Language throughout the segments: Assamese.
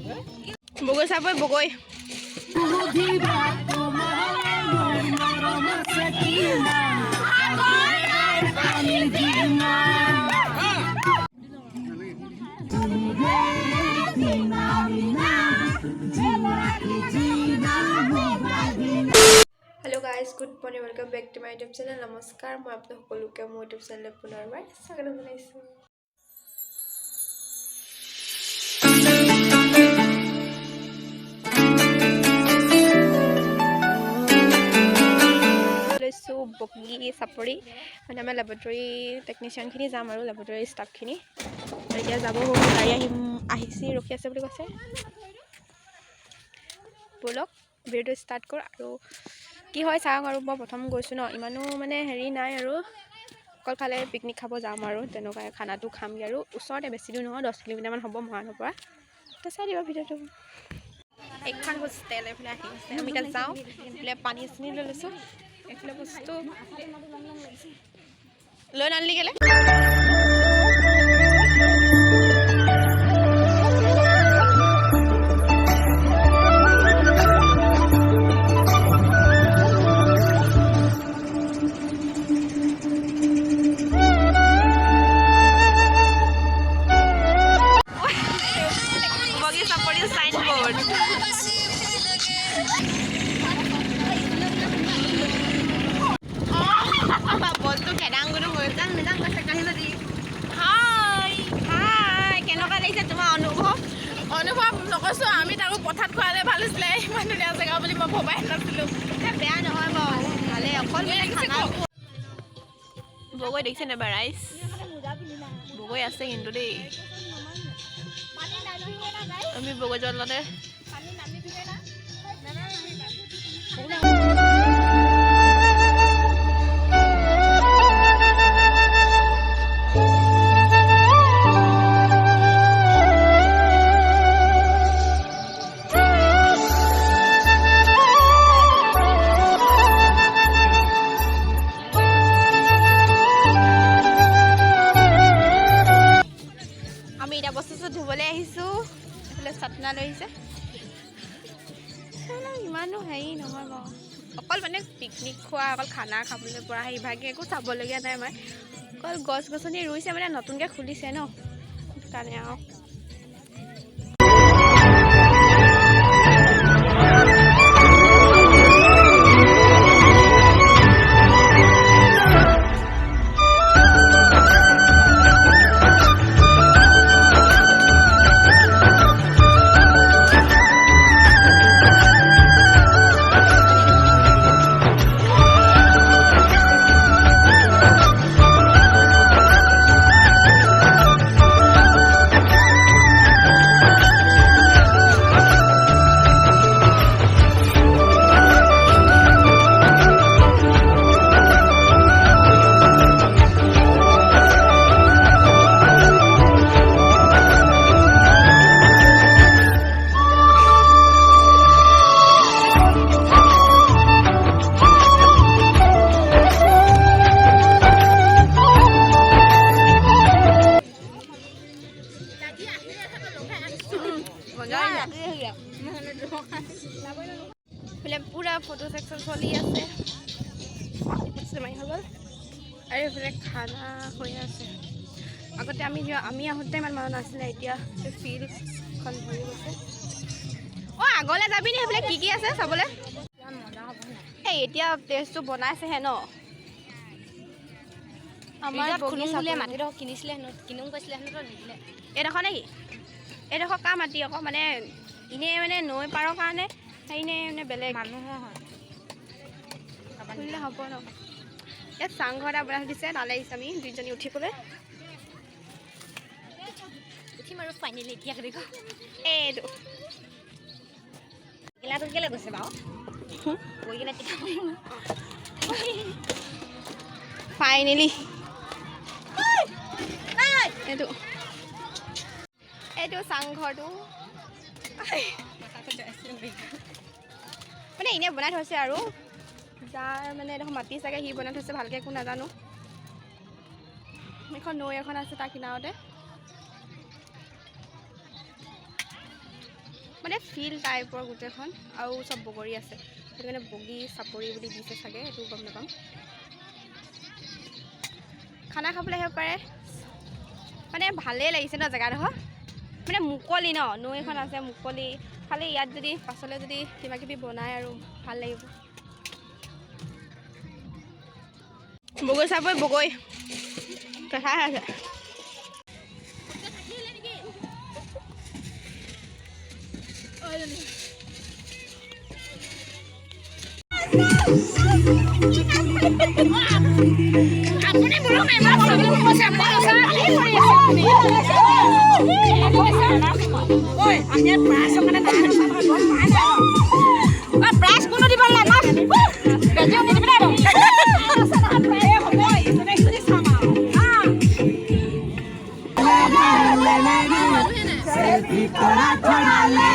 বগৈ চাবই বগৈ hello guys good morning welcome back to my YouTube channel नमस्कार मैं आपको সকলোকে মোৰ यूट्यूब चैनल পুনৰবাৰ স্বাগত জনাইছো লৈছো বগী চাপৰি মানে আমাৰ ল্যাবৰেটৰী টেকনিশিয়ান খিনি যাম আৰু ল্যাবৰেটৰী ষ্টাফ খিনি এতিয়া যাব গাড়ী আহিছি ৰখি আছে বুলি কৈছে বলক ভিডিঅ ষ্টাৰ্ট কৰ আৰু কি হয় চাওক আৰু মই প্ৰথম গৈছো ন ইমানো মানে হেৰি নাই আৰু অকল খালে পিকনিক খাব যাম আৰু তেনেকুৱা খানাটো খামগে আৰু ওচৰতে বেছি দূৰ নহয় 10 কিলোমিটাৰ মান হ'ব মহানৰ পৰা তো চাই দিবা ভিডিঅটো একখান হোষ্টেল এফালে আহি আছে আমি তাত যাওঁ এফালে পানী চিনি লৈ লৈছো এফালে বস্তু লৈ নানলি গেলে অনুভৱ নকৈছো আমি তাকো পথাত খোৱালে ভাল হৈছিলে ইমান ধুনীয়া জেগা বুলি মই ভবাই নাছিলো বেয়া নহয় বাৰু ভালে অকল মানে খানা বগৈ দেখিছে নেবা ৰাইজ বগৈ আছে কিন্তু দেই আমি বগৈ জলতে ধুবলৈ আহিছো এফালে চাটনা লৈ আহিছে ইমানো হেৰি নহয় বাৰু অকল মানে পিকনিক খোৱা অকল খানা খাবলৈ পৰা ইভাগে একো চাবলগীয়া নাই আমাৰ অকল গছ গছনি ৰুইছে মানে নতুনকৈ খুলিছে ন কাৰণে আৰু पूरा फोटो सेक्शन चलि আছে মাই হৈ গ'ল আৰু এফালে খানা হৈ আছে আগতে আমি আহোঁতে ইমান মানুহ নাছিলে এতিয়া ফিল্ডখন ভৰি গৈছে অঁ আগলৈ যাবি নি সেইফালে কি আছে চাবলৈ এই এতিয়া টেষ্টটো বনাইছেহে ন আমাৰ বগীচাপৰি মাটিডোখৰ কিনিছিলে কিনোং কৈছিলে নিদিলে এইডোখৰ নেকি এইডোখৰ কা মাটি আকৌ মানে এনেই মানে নৈ পাৰৰ কাৰণে সেইনে মানে বেলেগ মানুহৰ হয় হ'ব ন ইয়াত চাংঘৰ এটা বনাই দিছে তালৈ আহিছে আমি দুইজনী উঠিবলৈ উঠিম আৰু ফাইনেলি এতিয়া দেখো এইটো গিলাটো কেলৈ গৈছে বাৰু গৈ গিলা পিঠা ফাইনেলি এইটো চাংঘৰটো মানে এনেই বনাই থৈছে আৰু যাৰ মানে এডোখৰ মাটি চাগে সি বনাই থৈছে ভালকৈ একো নাজানো এখন নৈ এখন আছে তাৰ কিনাৰতে মানে ফিল্ড টাইপৰ গোটেইখন আৰু চব বগৰী আছে সেইটো কাৰণে বগী চাপৰি বুলি দিছে চাগে সেইটো গম নাপাম খানা খাবলৈ আহিব পাৰে মানে ভালেই লাগিছে ন জেগাডোখৰ মানে মুকলি ন নৈখন আছে মুকলি খালি ইয়াত যদি পাছলৈ যদি কিবা কিবি বনায় আৰু ভাল লাগিব বগৰী চাপৰি বগৰী কেঁচাই আছে আপুনি বলক এবাৰ চাবলৈ কৈছে আপুনি ঐ আমি প্ৰাইজ মানে প্ৰাইজ কোনো দিব নালাগে বেজি দি দিবি আৰু সেলফি কৰা থৰালে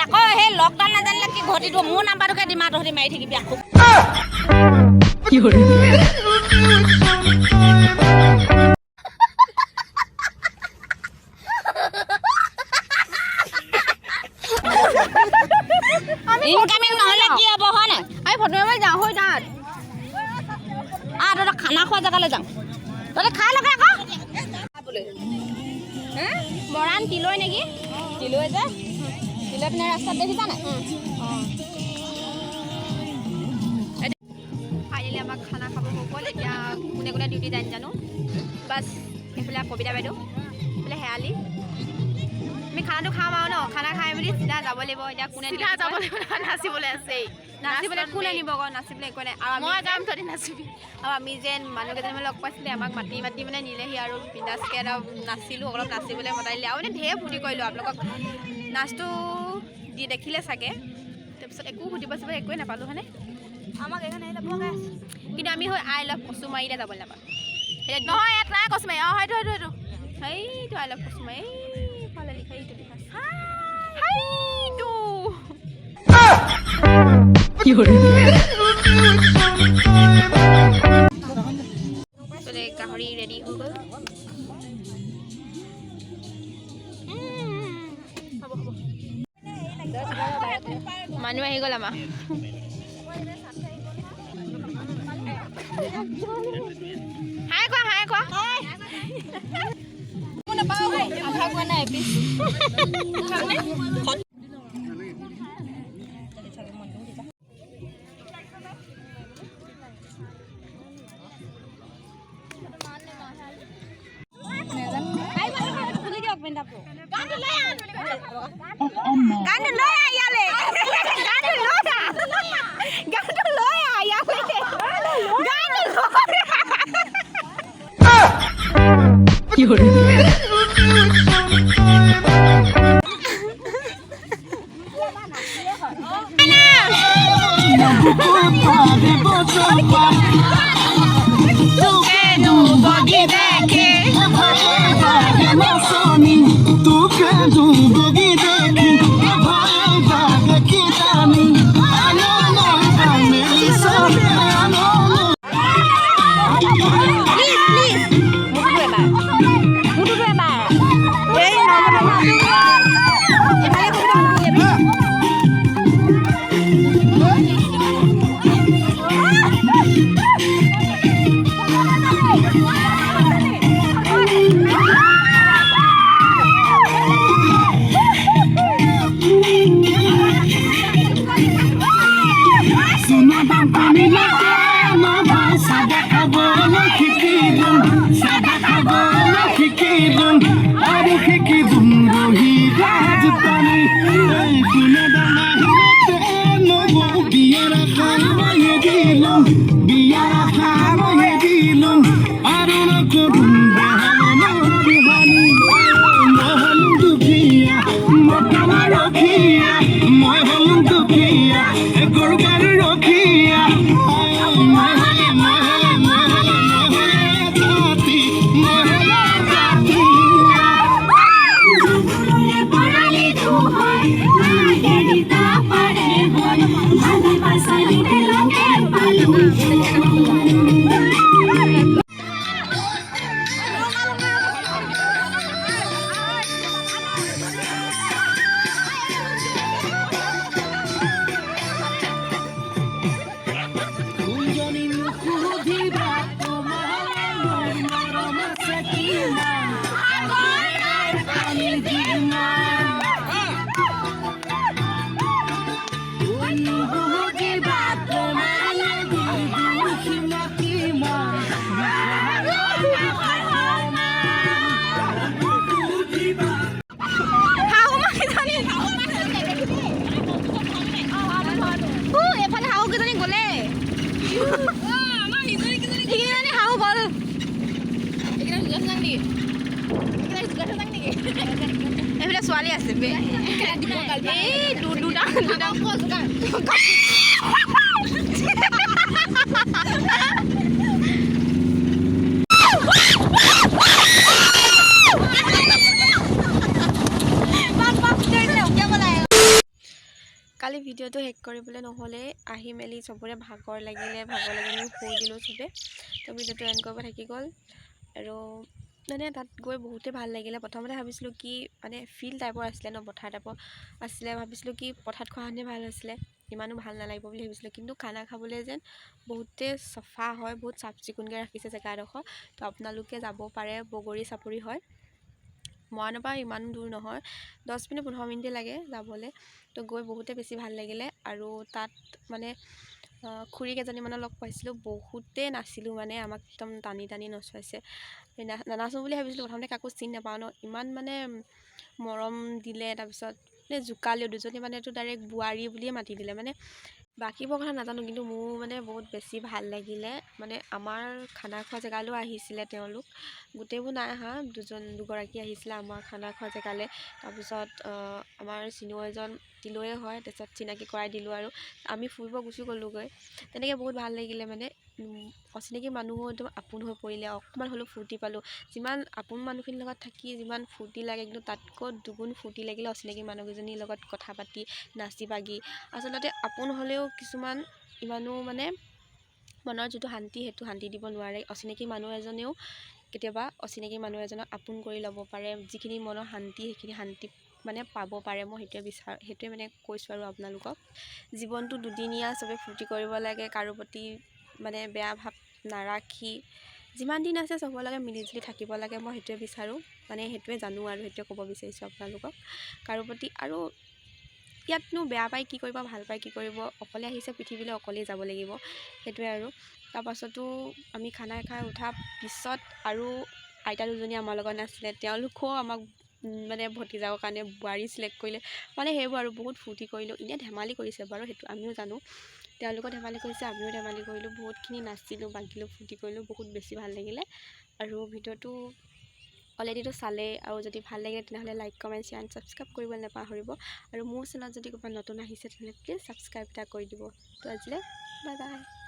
আকৌ সেই লকডাউন নাজানিলে কি ঘটিব মোৰ নাম্বাৰটোকে দিমা তহঁতি মাৰি থাকিবি আকৌ ইনকামিং নহ'লে কি হ'ব হয় নাই আমি ফটো মাৰি যাওঁ হৈ তাত তহঁতক খানা খোৱা জেগালৈ যাওঁ তহঁতে খাই লগে আকৌ মৰাণ তিলৈ নেকি তিলৈ যে তিলৈ পিনে ৰাস্তাত দেখিছা নাই আহিলে আমাক খানা খাব গ'ল এতিয়া কোনে কোনে ডিউটি যায় জানো বাছ এইফালে কবিতা বাইদেউ এইফালে হেৰালি আমি খানাটো খাম আৰু ন খানা খাই মেলি চিধা যাব লাগিব এতিয়া কোনে চিধা যাব লাগিব নাচিবলৈ আছেই নাচিবলৈ কোনে নিব আকৌ নাচিবলৈ একো নাই আৰু মই যাম তহঁতি নাচিবি আৰু আমি যেন মানুহ কেইজনমান লগ পাইছিলে আমাক মাতি মাতি মানে নিলেহি আৰু বিন্দাছকৈ এটা নাচিলোঁ অলপ নাচিবলৈ মতাই দিলে আৰু মানে ঢেৰ ফূৰ্তি কৰিলোঁ আপোনালোকক নাচটো দি দেখিলে চাগে তাৰপিছত একো সুধিব চুধিব একোৱে নাপালোঁ হয়নে আমাক এইখন আহিলে বগাই আছে কিন্তু আমি হৈ আই লাভ কচুমাৰীলৈ যাবলৈ নাপালোঁ এতিয়া নহয় ইয়াত নাই কচুমাৰী অঁ হয়তো সেইটো সেইটো আই লাভ কচুমাৰী এইফালে লিখা এইটো লিখা গাহৰি ৰেডি হৈ গ'ল মানুহ আহি গ'ল আমাৰ হাই কোৱা হাই কোৱা আধা কোৱা নাই এইবিলাক ছোৱালী আছে বে এই দুটা কালি ভিডিঅ'টো শেষ কৰিবলৈ নহ'লে আহি মেলি চবৰে ভাগৰ লাগিলে শুই দিলোঁ চবে। তো ভিডিঅ'টো এণ্ড কৰিব থাকি গ'ল আৰু মানে তাত গৈ বহুতেই ভাল লাগিলে। প্ৰথমতে ভাবিছিলোঁ কি মানে ফিল্ড টাইপৰ আছিলে ন, পথাৰ টাইপৰ আছিলে, ভাবিছিলোঁ কি পথাৰত খোৱাহেঁতেনে ভাল আছিলে, ইমানো ভাল নালাগিব বুলি ভাবিছিলোঁ। কিন্তু খানা খাবলৈ যেন বহুতেই চফা হয়, বহুত চাফ চিকুণকৈ ৰাখিছে জেগাডোখৰ। তো আপোনালোকে যাব পাৰে, বগৰী চাপৰি হয়, মৰাণৰ পৰা ইমান দূৰ নহয়, 10 মিনিট 15 মিনিটেই লাগে যাবলৈ। তো গৈ বহুতে বেছি ভাল লাগিলে। আৰু তাত মানে খুৰী কেইজনীমানৰ লগ পাইছিলোঁ, বহুতেই নাচিলোঁ মানে, আমাক একদম টানি টানি নচুৱাইছে। নানাচোঁ বুলি ভাবিছিলোঁ, প্ৰথমতে কাকো চিনি নাপাওঁ ন, ইমান মানে মৰম দিলে। তাৰপিছত মানে জোকালেও, দুজনী মানেতো ডাইৰেক্ট বোৱাৰী বুলিয়ে মাতি দিলে। মানে বাকীবোৰ কথা নাজানো, কিন্তু মোৰ মানে বহুত বেছি ভাল লাগিলে। মানে আমাৰ খানা খোৱা জেগালৈও আহিছিলে তেওঁলোক, গোটেইবোৰ নাই অহা, দুগৰাকী আহিছিলে আমাৰ খানা খোৱা জেগালৈ। তাৰপিছত আমাৰ চিনিয়ৰ এজন তিলৈয়ে হয়, তাৰপিছত চিনাকি কৰাই দিলোঁ আৰু আমি ফুৰিব গুচি গ'লোঁগৈ। তেনেকৈ বহুত ভাল লাগিলে। মানে অচিনাকি মানুহো একদম আপোন হৈ পৰিলে, অকণমান হ'লেও ফূৰ্তি পালোঁ। যিমান আপোন মানুহখিনিৰ লগত থাকি যিমান ফূৰ্তি লাগে, কিন্তু তাতকৈ দুগুণ ফূৰ্তি লাগিলে অচিনাকি মানুহকেইজনীৰ লগত কথা পাতি নাচি বাগি। আচলতে আপোন হ'লেও কিছুমান ইমানো মানে মনৰ যিটো শান্তি, সেইটো শান্তি দিব নোৱাৰে। অচিনাকি মানুহ এজনেও কেতিয়াবা অচিনাকি মানুহ এজনক আপোন কৰি ল'ব পাৰে, যিখিনি মনৰ শান্তি সেইখিনি শান্তি মানে পাব পাৰে। মই সেইটোৱে মানে কৈছোঁ আৰু আপোনালোকক, জীৱনটো দুদিনীয়া, চবে ফূৰ্তি কৰিব লাগে, কাৰো প্ৰতি মানে বেয়া ভাৱ নাৰাখি যিমান দিন আছে চবৰ লগত মিলিজুলি থাকিব লাগে। মই সেইটোৱে বিচাৰোঁ, মানে সেইটোৱে জানো আৰু সেইটোৱে ক'ব বিচাৰিছোঁ আপোনালোকক। কাৰো প্ৰতি আৰু ইয়াতনো বেয়া পাই কি কৰিব, ভাল পাই কি কৰিব, অকলে আহিছে পৃথিৱীলৈ, অকলেই যাব লাগিব, সেইটোৱে আৰু। তাৰপাছতো আমি খানা খাই উঠাৰ পিছত আৰু আইতা দুজনী আমাৰ লগত নাছিলে, তেওঁলোকেও আমাক মানে ভতিজাকৰ কাৰণে বোৱাৰী চিলেক্ট কৰিলে। মানে সেইবোৰ আৰু বহুত ফূৰ্তি কৰিলোঁ। এনেই ধেমালি কৰিছে বাৰু, সেইটো আমিও জানো, তেওঁলোকেও ধেমালি কৰিছে, আমিও ধেমালি কৰিলোঁ, বহুতখিনি নাচিলোঁ বাগিলোঁ, ফূৰ্তি কৰিলোঁ, বহুত বেছি ভাল লাগিলে। আৰু ভিডিঅ'টো অলৰেডিটো চালেই, আৰু যদি ভাল লাগে তেনেহ'লে like comment share and subscribe কৰিবলৈ নাপাহৰিব। আৰু মোৰ চেনেলত যদি ক'ৰবাত নতুন আহিছে তেনেহ'লে প্লিজ ছাবস্ক্ৰাইব এটা কৰি দিব। তো আজিলৈ বাই বাই।